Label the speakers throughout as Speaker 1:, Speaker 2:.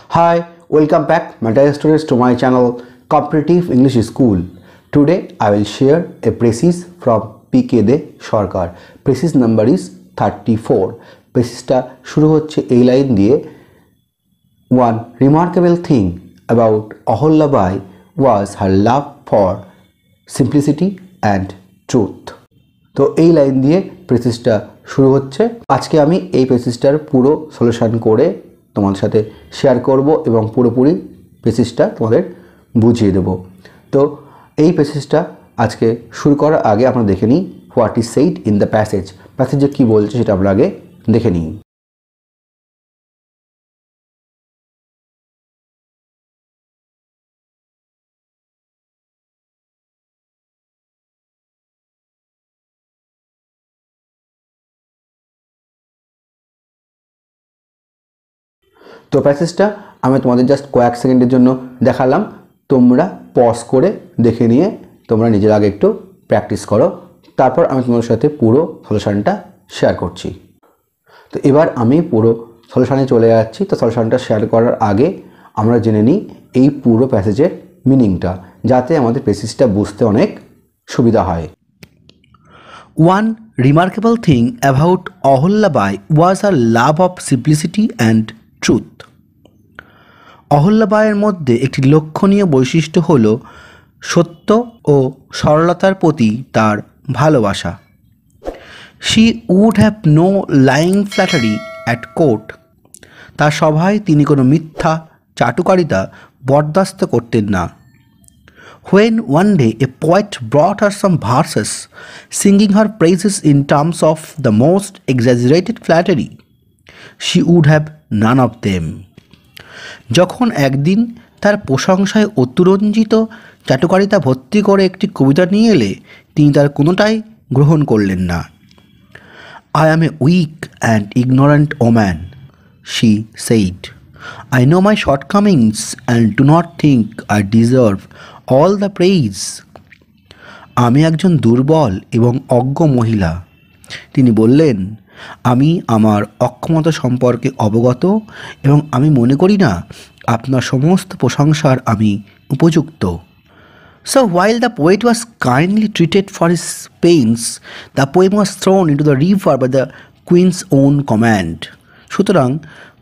Speaker 1: Hi, welcome back, my dear students, to my channel Competitive English School. Today I will share a precis from PK De Sarkar. Precis number is 34. Precisটা শুরু হচ্ছে এই line দিয়ে, One remarkable thing about Ahilyabai was her love for simplicity and truth. তো এই line দিয়ে প্রেসিসটা শুরু হচ্ছে। আজকে আমি এই প্রেসিসটার পুরো সলিউশন করে তোমাদের সাথে শেয়ার করব এবং পুরোপুরি প্রেসিসটা তোমাদের বুঝিয়ে দেব। তো এই প্রেসিসটা আজকে শুরু করার আগে আমরা দেখে নিই what is said in the passage. প্যাসেজে কী বলছে সেটা আমরা আগে দেখে নিই। তো প্যাসেজটা আমি তোমাদের জাস্ট কয়েক সেকেন্ডের জন্য দেখালাম, তোমরা পজ করে দেখে নিয়ে তোমরা নিজের আগে একটু প্র্যাকটিস করো, তারপর আমি তোমাদের সাথে পুরো সলিউশনটা শেয়ার করছি। তো এবার আমি পুরো সলিউশনে চলে যাচ্ছি। তো সলিউশনটা শেয়ার করার আগে আমরা জেনে নিই এই পুরো প্যাসেজের মিনিংটা, যাতে আমাদের প্যাসেজটা বুঝতে অনেক সুবিধা হয়।
Speaker 2: One remarkable thing about Ahilyabai was her love of simplicity and truth. অহল্যাবাইয়ের মধ্যে একটি লক্ষণীয় বৈশিষ্ট্য হল সত্য ও সরলতার প্রতি তার ভালোবাসা। She would have no lying flattery at court. তার সভায় তিনি কোনো মিথ্যা চাটুকারিতা বরদাস্ত করতেন না। When one day a poet brought her some verses, singing her praises in terms of the most exaggerated flattery, she would have none of them. যখন একদিন তার প্রশংসায় অতিরঞ্জিত চাটুকারিতা ভর্তি করে একটি কবিতা নিয়ে এলে তিনি তার কোনোটাই গ্রহণ করলেন না। I am a weak and ignorant woman, she said. I know my shortcomings and do not think I deserve all the praise. আমি একজন দুর্বল এবং অজ্ঞ মহিলা, তিনি বললেন। আমি আমার অক্ষমতা সম্পর্কে অবগত এবং আমি মনে করি না আপনার সমস্ত প্রশংসার আমি উপযুক্ত। So while the poet was kindly treated for his pains, the poem was thrown into the river by the queen's own command. সুতরাং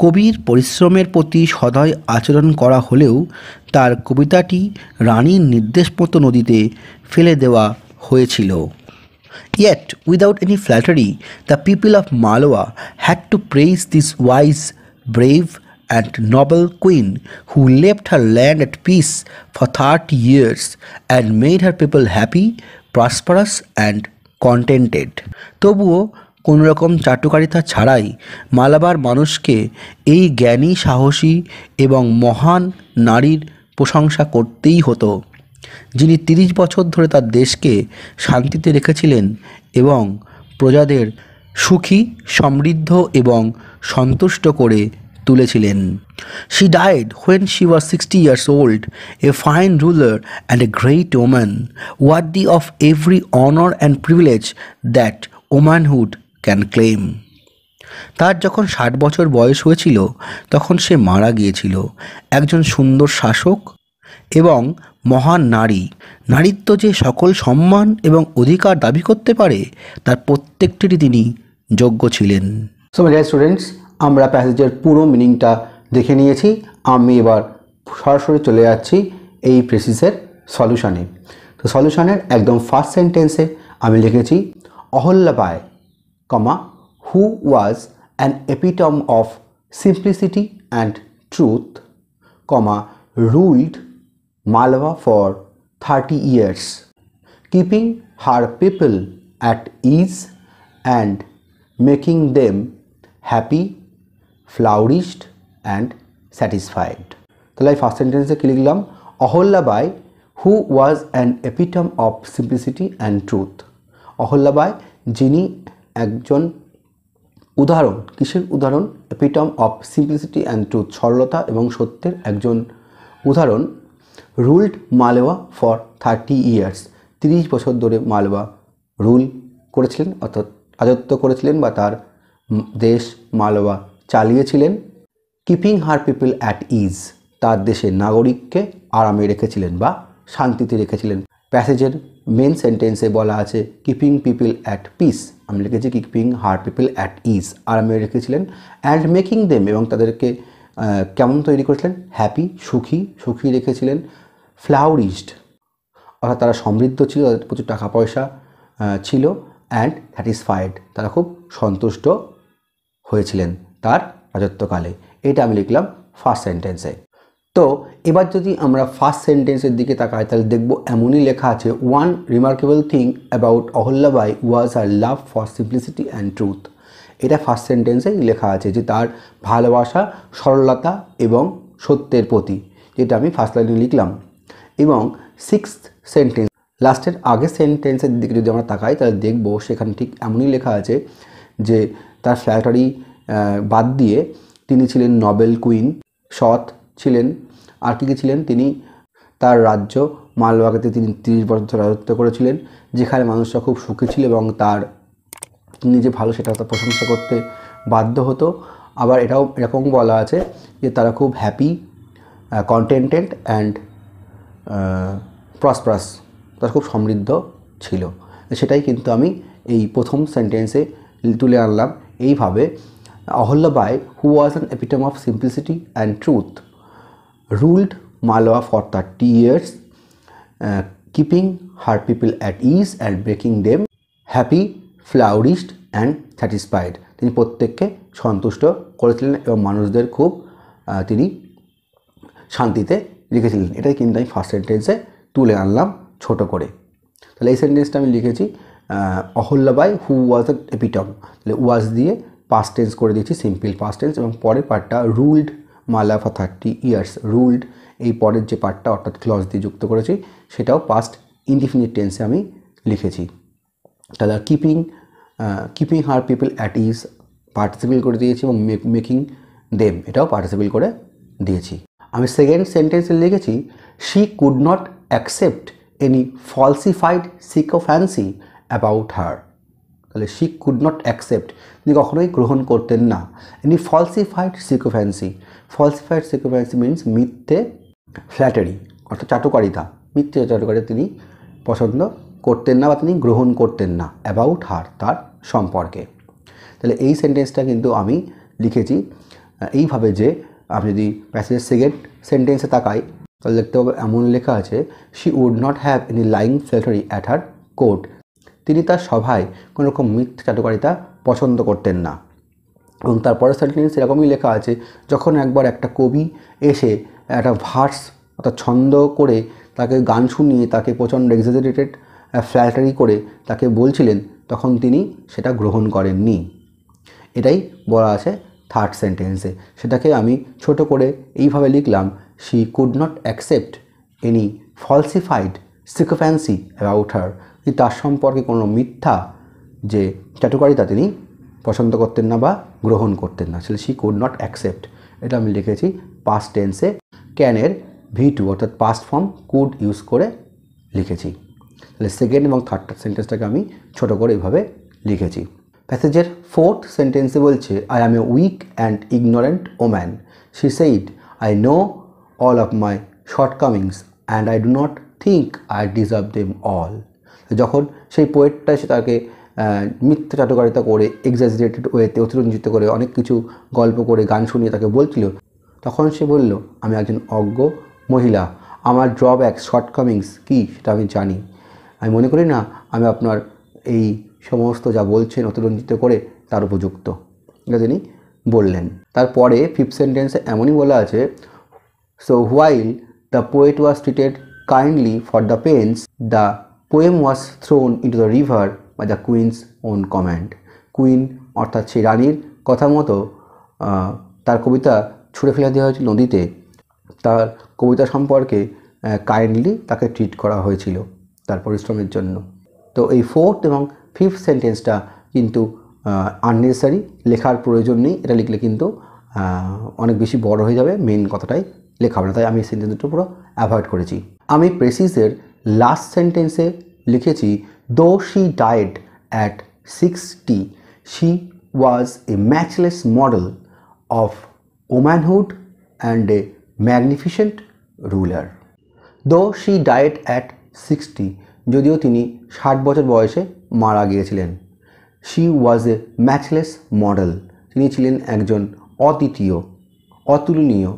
Speaker 2: কবির পরিশ্রমের প্রতি সদয় আচরণ করা হলেও তার কবিতাটি রানীর নির্দেশ মতো নদীতে ফেলে দেওয়া হয়েছিল। Yet, without any flattery, the people of Malwa had to praise this wise, brave, and noble queen who left her land at peace for 30 years and made her people happy, prosperous, and contented. তবুও কোনো রকম চাটুকারিতা ছাড়াই মালাবার মানুষকে এই জ্ঞানী, সাহসী এবং মহান নারীর প্রশংসা করতেই হতো, যিনি 30 বছর ধরে তার দেশকে শান্তিতে রেখেছিলেন এবং প্রজাদের সুখী, সমৃদ্ধ এবং সন্তুষ্ট করে তুলেছিলেন। She died when she was 60 years old, a fine ruler and a great woman, worthy of every honor and privilege that womanhood can claim. তার যখন 60 বছর বয়স হয়েছিল তখন সে মারা গিয়েছিল, একজন সুন্দর শাসক এবং মহান নারী। নারীত্ব যে সকল সম্মান এবং অধিকার দাবি করতে পারে তার প্রত্যেকটিরই তিনি যোগ্য ছিলেন।
Speaker 1: সো মাই ডিয়ার স্টুডেন্টস, আমরা প্যাসেজের পুরো মিনিংটা দেখে নিয়েছি। আমি এবার সরাসরি চলে যাচ্ছি এই প্রেসিসের সলিউশনে। তো সলিউশনের একদম ফার্স্ট সেন্টেন্সে আমি লিখেছি Ahilyabai, comma, who was an epitome of simplicity and truth, comma, ruled Malwa for 30 years, keeping her people at ease and making them happy, flourished and satisfied. তাহলে এই ফার্স্ট সেন্টেন্সে কি লিখলাম? Ahilyabai who was an epitome of simplicity and truth. Ahilyabai যিনি একজন উদাহরণ, কিসের উদাহরণ? Epitome of simplicity and truth, সরলতা এবং সত্যের একজন উদাহরণ। রুলড মালওয়া ফর 30 ইয়ার্স, 30 বছর ধরে মালওয়া রুল করেছিলেন, অর্থাৎ রাজত্ব করেছিলেন বা তার দেশ মালওয়া চালিয়েছিলেন। Keeping her people at ease, তার দেশের নাগরিককে আরামে রেখেছিলেন বা শান্তিতে রেখেছিলেন। প্যাসেজের মেন সেন্টেন্সে বলা আছে কিপিং পিপল অ্যাট পিস, আমি লিখেছি keeping her people at is, আরামে রেখেছিলেন। অ্যান্ড মেকিং দেম, এবং তাদেরকে কেমন তৈরি করেছিলেন, হ্যাপি, সুখী রেখেছিলেন। ফ্লাউরিশড, অর্থাৎ তারা সমৃদ্ধ ছিল, তাদের প্রচুর টাকা পয়সা ছিল। অ্যান্ড স্যাটিসফাইড, তারা খুব সন্তুষ্ট হয়েছিলেন তার রাজত্বকালে। এটা আমি লিখলাম ফার্স্ট সেন্টেন্সে। তো এবার যদি আমরা ফার্স্ট সেন্টেন্সের দিকে তাকাই তাহলে দেখব এমনই লেখা আছে, one remarkable thing about Ahilyabai was her love for simplicity and truth. এটা ফার্স্ট সেন্টেন্সেই লেখা আছে যে তার ভালোবাসা, সরলতা এবং সত্যের প্রতি, যেটা আমি ফার্স্ট লাইনে লিখলাম। এবং সিক্সথ সেন্টেন্স, লাস্টের আগের সেন্টেন্সের দিকে যদি আমরা তাকাই তাহলে দেখব সেখানে ঠিক এমনই লেখা আছে যে তার ফ্ল্যাটারি বাদ দিয়ে তিনি ছিলেন নবেল কুইন, সৎ ছিলেন। আর কী ছিলেন, তিনি তার রাজ্য মালওয়াকে তিনি 30 বছর রাজত্ব করেছিলেন, যেখানে মানুষরা খুব সুখী ছিল এবং তার তিনি যে ভালো সেটা তার প্রশংসা করতে বাধ্য হতো। আবার এটাও এরকম বলা আছে যে তারা খুব হ্যাপি, কন্টেন্টেড অ্যান্ড প্রসপারাস, তারা খুব সমৃদ্ধ ছিল। সেটাই কিন্তু আমি এই প্রথম সেন্টেন্সে তুলে আনলাম এইভাবে, Ahilyabai who was an epitome of simplicity and truth ruled Malwa for 30 years, keeping her people at ease and making them happy, flourished and satisfied. তিনি প্রত্যেককে সন্তুষ্ট করেছিলেন এবং মানুষদের খুব তিনি শান্তিতে রেখেছিলেন। এটাই কিন্তু আমি ফার্স্ট সেন্টেন্সে তুলে আনলাম ছোট করে। তাহলে এই সেন্টেন্সটা আমি লিখেছি Ahilyabai who was an epitome, তাহলে ওয়াজ দিয়ে পাস্ট টেন্স করে দিয়েছি, সিম্পল পাস্ট টেন্স, এবং পরের পার্টটা ruled Mala for 30 years, ruled এই পরের যে পার্টটা অর্থাৎ ক্লজ দিয়ে যুক্ত করেছি সেটাও পাস্ট ইনডিফিনিট টেন্সে আমি লিখেছি। তাহলে keeping her people at is participle করে দিয়েছি এবং মেকিং দেম এটাও পার্টিসিপেল করে দিয়েছি। আমি সেকেন্ড সেন্টেন্সে লিখেছি she could not accept any falsified sycophancy about her. তাহলে শি কুড নট অ্যাকসেপ্ট, তিনি কখনোই গ্রহণ করতেন না এনি ফলসিফাইড সিকোফ্যান্সি। ফলসিফাইড সিকোফ্যান্সি মিনস মিথ্যে ফ্ল্যাটারি, অর্থাৎ চাটুকারিতা, মিথ্যে চাটুকারিতা তিনি পছন্দ করতেন না বা তিনি গ্রহণ করতেন না অ্যাবাউট হার, তার সম্পর্কে। তাহলে এই সেন্টেন্সটা কিন্তু আমি লিখেছি এইভাবে যে আমি যদি প্যাসেজের সেকেন্ড সেন্টেন্সে তাকাই তাহলে দেখতে পাবো এমন লেখা আছে she would not have any lying flattery at her court. তিনি তার সভায় কোনো রকম মিথ্যে চাটুকারিতা পছন্দ করতেন না। এবং তারপরে সেন্টেন্স এরকমই লেখা আছে, যখন একবার একটা কবি এসে একটা ভার্স অর্থাৎ ছন্দ করে তাকে গান শুনিয়ে তাকে প্রচণ্ড এক্সাজারেটেড ফ্ল্যাটারি করে তাকে বলছিলেন, তখন তিনি সেটা গ্রহণ করেননি। এটাই বলা আছে থার্ড সেন্টেন্সে। সেটাকে আমি ছোট করে এইভাবে লিখলাম she could not accept any falsified sycophancy about her. তার সম্পর্কে কোনো মিথ্যা যে চাটুকারিতা তিনি পছন্দ করতেন না বা গ্রহণ করতেন না। আসলে শি কুড নট অ্যাকসেপ্ট, এটা আমি লিখেছি পাস্ট টেন্সে ক্যানের V2 অর্থাৎ পাস্ট ফর্ম কুড ইউজ করে লিখেছি। তাহলে সেকেন্ড এবং থার্ড সেন্টেন্সটাকে আমি ছোট করে এইভাবে লিখেছি। প্যাসেজের ফোর্থ সেন্টেন্সে বলছে I am a weak and ignorant woman, she said I know all of my shortcomings and I do not think I deserve them all. যখন সেই পোয়েটটা এসে তাকে মিথ্যা চাটুকারিতা করে এক্সাজারেটেড ওয়েতে অতিরঞ্জিত করে অনেক কিছু গল্প করে গান শুনিয়ে তাকে বলছিল, তখন সে বলল আমি একজন অজ্ঞ মহিলা, আমার ড্রব্যাকস শর্টকামিংস কী সেটা আমি জানি, আমি মনে করি না আমি আপনার এই সমস্ত যা বলছেন অতিরঞ্জিত করে তার উপযুক্ত, এটা তিনি বললেন। তারপরে ফিফথ সেন্টেন্সে এমনই বলা আছে so while the poet was treated kindly for the pains the poem was thrown into the river by the queen's own command. Queen অর্থাৎ সেই রানীর কথা মতো তার কবিতা ছুঁড়ে ফেলে দেওয়া হয়েছিল নদীতে, তার কবিতা সম্পর্কে কাইন্ডলি তাকে ট্রিট করা হয়েছিল তার পরিশ্রমের জন্য। তো এই ফোর্থ এবং ফিফথ সেন্টেন্সটা কিন্তু আননেসেসারি, লেখার প্রয়োজন নেই, এটা লিখলে কিন্তু অনেক বেশি বড় হয়ে যাবে, মেন কথাটাই লেখা হবে না, তাই আমি এই সেন্টেন্স দুটো পুরো অ্যাভয়েড করেছি। আমি প্রেসিসের লাস্ট সেন্টেন্সে লিখেছি though she died at 60 she was a matchless model of womanhood and a magnificent ruler. Though she died at 60, যদিও তিনি 60 বছর বয়সে মারা গিয়েছিলেন, she was a matchless model, তিনি ছিলেন একজন অদ্বিতীয় অতুলনীয়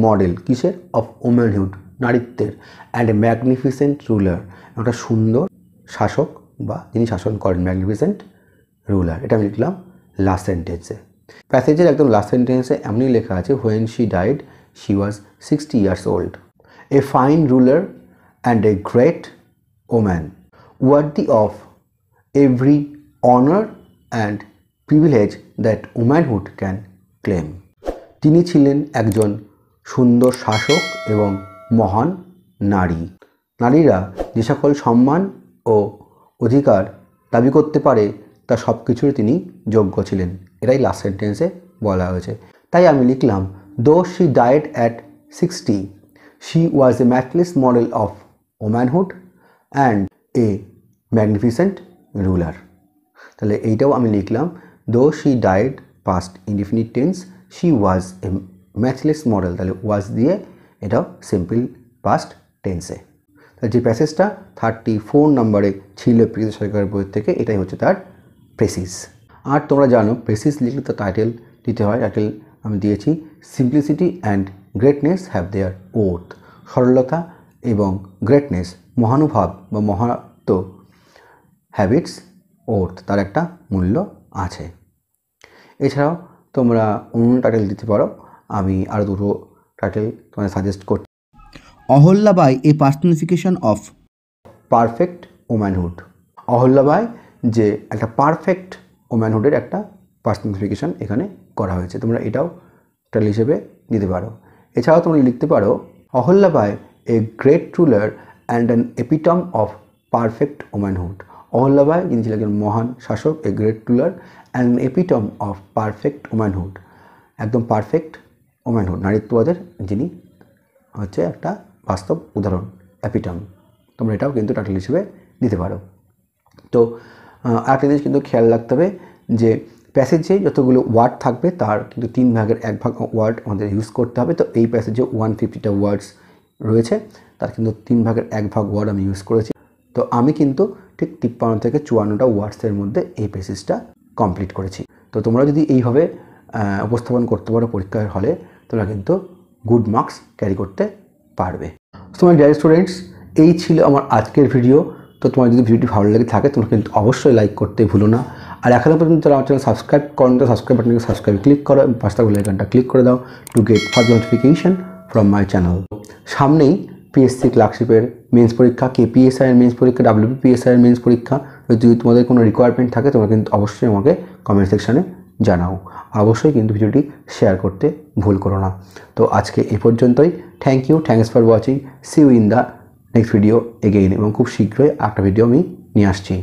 Speaker 1: মডেল কিসের? অফ womanhood, নারীত্বের, অ্যান্ড এ ম্যাগনিফিসেন্ট রুলার, একটা সুন্দর শাসক বা যিনি শাসন করেন, ম্যাগনিফিসেন্ট রুলার। এটা আমি লিখলাম লাস্ট সেন্টেন্সে। প্যাসেজের একদম লাস্ট সেন্টেন্সে এমনই লেখা আছে, when she died she was 60 years old, a fine ruler and a great woman, worthy of every honor and privilege that womanhood can claim. তিনি ছিলেন একজন সুন্দর শাসক এবং মহান নারী। নারীরা যে সকল সম্মান ও অধিকার দাবি করতে পারে তা সব কিছুর তিনি যোগ্য ছিলেন। এটাই লাস্ট সেন্টেন্সে বলা হয়েছে। তাই আমি লিখলাম, though she died at 60, she was a matchless model of womanhood and a magnificent ruler. তাহলে এইটাও আমি লিখলাম, though she died past indefinite tense, she was a matchless model, তাহলে was দিয়ে এটাও সিম্পল পাস্ট টেন্সে। তাহলে যে প্যাসেজটা 34 নম্বরে ছিল প্রীতি সরকারের বই থেকে, এটাই হচ্ছে তার প্রেসিস। আর তোমরা জানো প্রেসিস লিখলে তো টাইটেল দিতে হয়। টাইটেল আমি দিয়েছি, simplicity and greatness have their worth, সরলতা এবং গ্রেটনেস মহানুভাব বা মহাত্ম হ্যাবিটস ওর্থ, তার একটা মূল্য আছে। এছাড়াও তোমরা অন্য টাইটেল দিতে পারো, আমি আরও দুটো টাইটেল তোমাদের সাজেস্ট করছি।
Speaker 2: অহল্যাবাই এ personification of
Speaker 1: perfect womanhood, Ahilyabai যে একটা পারফেক্ট ওম্যানহুডের একটা পার্সনিফিকেশন এখানে করা হয়েছে, তোমরা এটাও টাইটেল হিসেবে দিতে পারো। এছাড়াও তোমরা লিখতে পারো, Ahilyabai a great ruler and an epitome of perfect womanhood, Ahilyabai যিনি ছিলেন একজন মহান শাসক, a great ruler and epitome of perfect womanhood, একদম পারফেক্ট ওম্যানহুড, নারীত্ববাদের যিনি হচ্ছে একটা বাস্তব উদাহরণ, অ্যাপিটম। তোমরা এটাও কিন্তু টাইটেল হিসেবে দিতে পারো। তো আরেকটা জিনিস কিন্তু খেয়াল রাখতে হবে যে প্যাসেজে যতগুলো ওয়ার্ড থাকবে তার কিন্তু 3 ভাগের 1 ভাগ ওয়ার্ড আমাদের ইউজ করতে হবে। তো এই প্যাসেজে 150টা ওয়ার্ডস রয়েছে, তার কিন্তু 3 ভাগের 1 ভাগ ওয়ার্ড আমি ইউজ করেছি। তো আমি কিন্তু ঠিক 53 থেকে 54টা ওয়ার্ডসের মধ্যে এই প্যাসেজটা কমপ্লিট করেছি। তো তোমরা যদি এইভাবে উপস্থাপন করতে পারো পরীক্ষার হলে, তোমরা কিন্তু গুড মার্কস ক্যারি করতে পারবে। তোমার ডিয়ার স্টুডেন্টস, এই ছিল আমার আজকের ভিডিও। তো তোমার যদি ভিডিওটি ভালো লাগে থাকে তোমরা কিন্তু অবশ্যই লাইক করতে ভুলো না। আর এখনও পর্যন্ত আমার চ্যানেল সাবস্ক্রাইব করো না, সাবস্ক্রাইব বাটনকে সাবস্ক্রাইব ক্লিক করো এবং পাশে বেল আইকনটা ক্লিক করে দাও to get further notification from my channel. সামনেই পিএসসি ক্লার্কশিপের মেন্স পরীক্ষা, কেপিএসআই এর মেন্স পরীক্ষা, ডাব্লিউবিপিএসআই এর মেন্স পরীক্ষা। যদি তোমাদের কোনো রিকোয়ারমেন্ট থাকে তোমরা কিন্তু অবশ্যই আমাকে কমেন্ট সেকশানে জানাও। অবশ্যই কিন্তু ভিডিওটি শেয়ার করতে ভুল করো না। তো আজকে এই পর্যন্তই। Thanks for watching. See you in the next video again, এবং খুব শীঘ্রই একটা ভিডিও আমি নিয়ে আসছি।